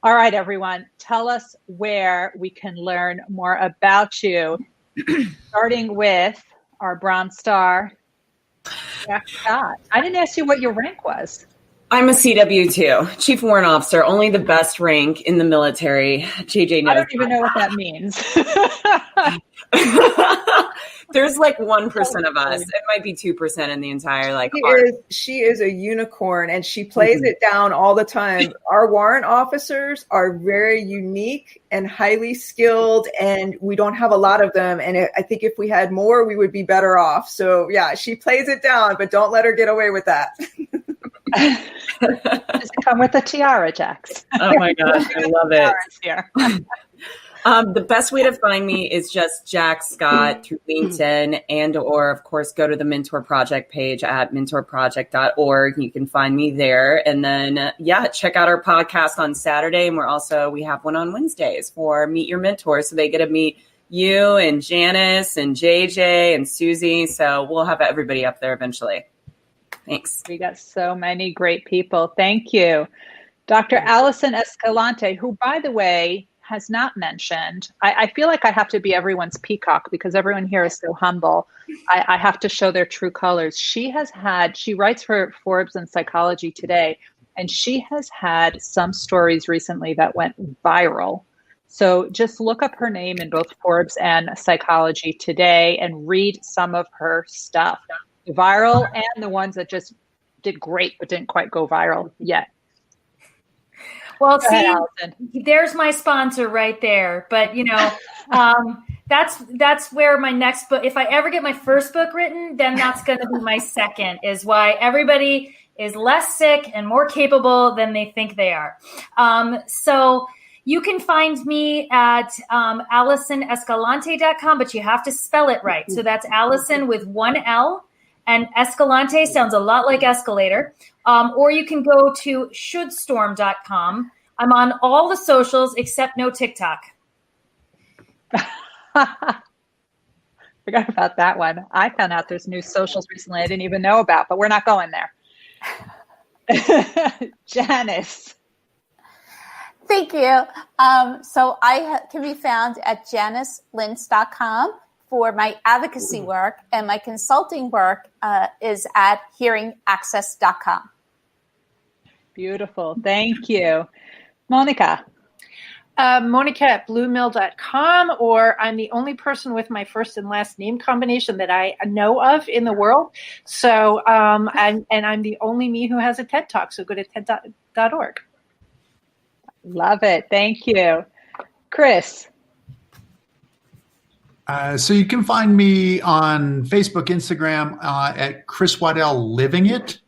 All right, everyone, tell us where we can learn more about you, starting with our bronze star, Jack Scott. I didn't ask you what your rank was. I'm a CW2, Chief Warrant Officer, only the best rank in the military. JJ knows. I don't even know what that means. There's like 1% of us. It might be 2% in the entire She is a unicorn, and she plays it down all the time. Our warrant officers are very unique and highly skilled, and we don't have a lot of them. And I think if we had more, we would be better off. So yeah, she plays it down, but don't let her get away with that. Just come with a tiara, Jax. Oh my gosh, I love it. The best way to find me is just Jack Scott through LinkedIn, or of course go to the Mentor Project page at mentorproject.org. You can find me there. And then, check out our podcast on Saturday. And we have one on Wednesdays for Meet Your Mentor. So they get to meet you and Janice and JJ and Susie. So we'll have everybody up there eventually. Thanks. We got so many great people. Thank you. Dr. Allison Escalante, who, by the way, has not mentioned, I feel like I have to be everyone's peacock because everyone here is so humble. I have to show their true colors. She writes for Forbes and Psychology Today, and she has had some stories recently that went viral. So just look up her name in both Forbes and Psychology Today and read some of her stuff. Viral and the ones that just did great but didn't quite go viral yet. Well, see, there's my sponsor right there. But, that's where my next book, if I ever get my first book written, then that's going to be my second, is why everybody is less sick and more capable than they think they are. So you can find me at AllisonEscalante.com, but you have to spell it right. So that's Allison with one L, and Escalante sounds a lot like escalator. Or you can go to shouldStorm.com. I'm on all the socials except no TikTok. Forgot about that one. I found out there's new socials recently I didn't even know about, but we're not going there. Janice. Thank you. So I can be found at janicelyntz.com for my advocacy work, and my consulting work is at hearingaccess.com. Beautiful. Thank you. Monica. Monica at bluemill.com, or I'm the only person with my first and last name combination that I know of in the world. So, I'm the only me who has a TED Talk. So go to TED.org. Love it. Thank you. Chris. So you can find me on Facebook, Instagram at Chris Waddell Living It.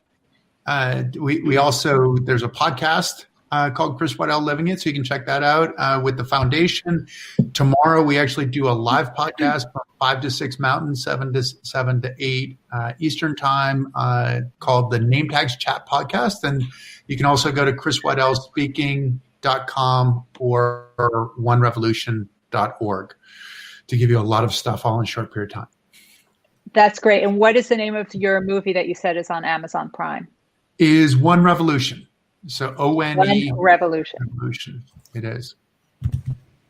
We also, there's a podcast called Chris Waddell Living It, so you can check that out with the foundation. Tomorrow we actually do a live podcast from 5 to 6 Mountain, 7 to 8 Eastern time called the Name Tags Chat Podcast. And you can also go to chriswaddellspeaking.com or onerevolution.org to give you a lot of stuff all in a short period of time. That's great. And what is the name of your movie that you said is on Amazon Prime? Is One Revolution. So ONE Revolution. Revolution. It is.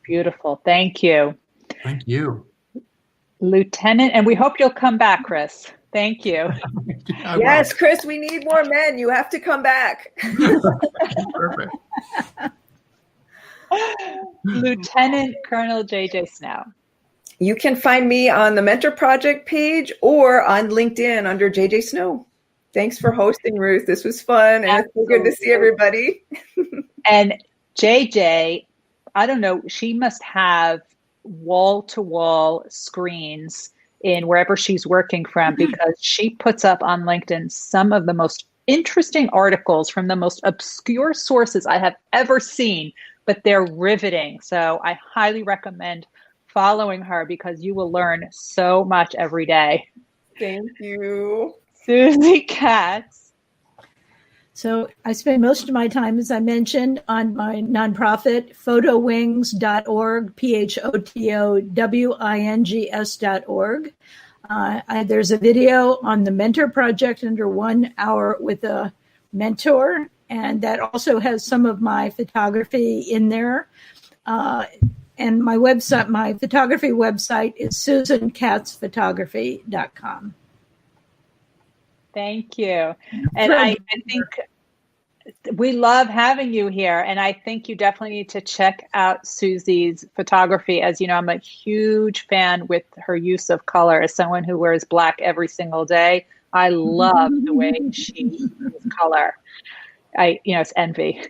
Beautiful. Thank you. Thank you. Lieutenant, and we hope you'll come back, Chris. Thank you. Yes, Chris, we need more men. You have to come back. Perfect. Lieutenant Colonel JJ Snow. You can find me on the Mentor Project page or on LinkedIn under JJ Snow. Thanks for hosting, Ruth. This was fun, and it's so good to see everybody. And JJ, I don't know, she must have wall-to-wall screens in wherever she's working from, because she puts up on LinkedIn some of the most interesting articles from the most obscure sources I have ever seen, but they're riveting. So I highly recommend following her because you will learn so much every day. Thank you. Susie Katz. So I spend most of my time, as I mentioned, on my nonprofit, photowings.org, photowings.org. There's a video on the Mentor Project under 1 hour with a mentor, and that also has some of my photography in there. And my website, my photography website is susankatzphotography.com. Thank you. And I think we love having you here. And I think you definitely need to check out Susie's photography. As you know, I'm a huge fan with her use of color. As someone who wears black every single day, I love the way she uses color. It's envy.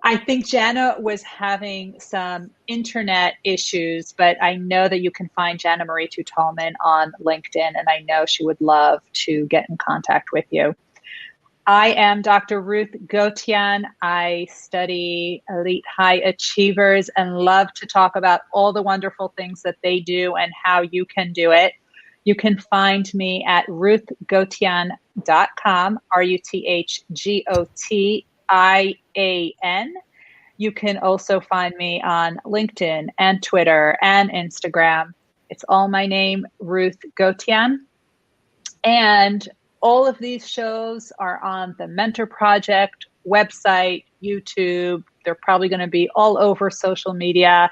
I think Jana was having some internet issues, but I know that you can find Jana Marie Tutalman on LinkedIn, and I know she would love to get in contact with you. I am Dr. Ruth Gotian. I study elite high achievers and love to talk about all the wonderful things that they do and how you can do it. You can find me at ruthgotian.com, RuthGotian. You can also find me on LinkedIn and Twitter and Instagram. It's all my name, Ruth Gotian. And all of these shows are on the Mentor Project website, YouTube. They're probably going to be all over social media.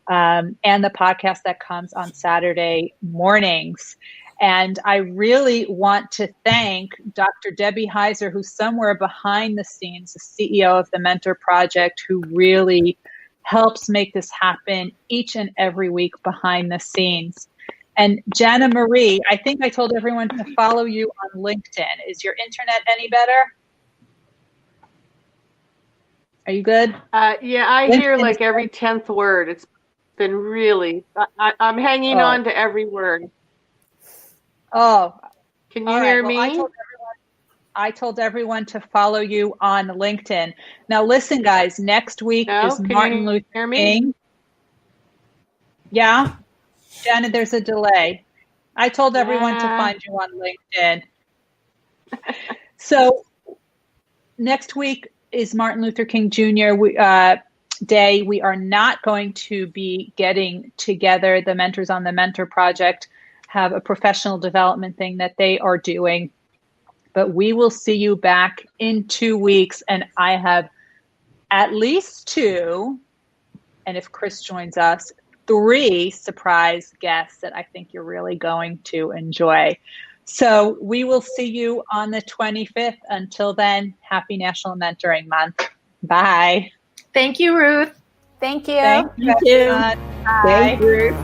And the podcast that comes on Saturday mornings. And I really want to thank Dr. Debbie Heiser, who's somewhere behind the scenes, the CEO of the Mentor Project, who really helps make this happen each and every week behind the scenes. And Jana Marie, I think I told everyone to follow you on LinkedIn. Is your internet any better? Are you good? Yeah, I hear like every 10th word. It's been really, I'm hanging on to every word. Oh, can you hear me? I told everyone to follow you on LinkedIn. Now, listen, guys, next week is Martin Luther King. Yeah, Janet, there's a delay. I told everyone to find you on LinkedIn. So next week is Martin Luther King Jr. Day. We are not going to be getting together. The Mentors on the Mentor Project have a professional development thing that they are doing. But we will see you back in 2 weeks. And I have at least 2, and if Chris joins us, 3 surprise guests that I think you're really going to enjoy. So we will see you on the 25th. Until then, happy National Mentoring Month. Bye. Thank you, Ruth. Thank you. Thank you. Bye. Thank you, Ruth.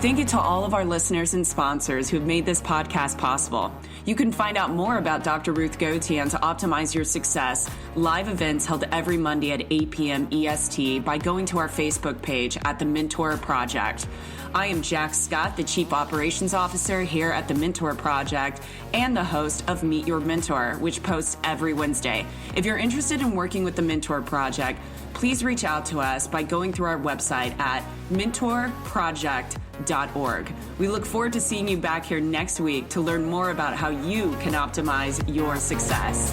Thank you to all of our listeners and sponsors who've made this podcast possible. You can find out more about Dr. Ruth Gotian to optimize your success, live events held every Monday at 8 p.m. EST by going to our Facebook page at The Mentor Project. I am Jack Scott, the Chief Operations Officer here at The Mentor Project and the host of Meet Your Mentor, which posts every Wednesday. If you're interested in working with The Mentor Project, please reach out to us by going through our website at mentorproject.org. We look forward to seeing you back here next week to learn more about how you can optimize your success.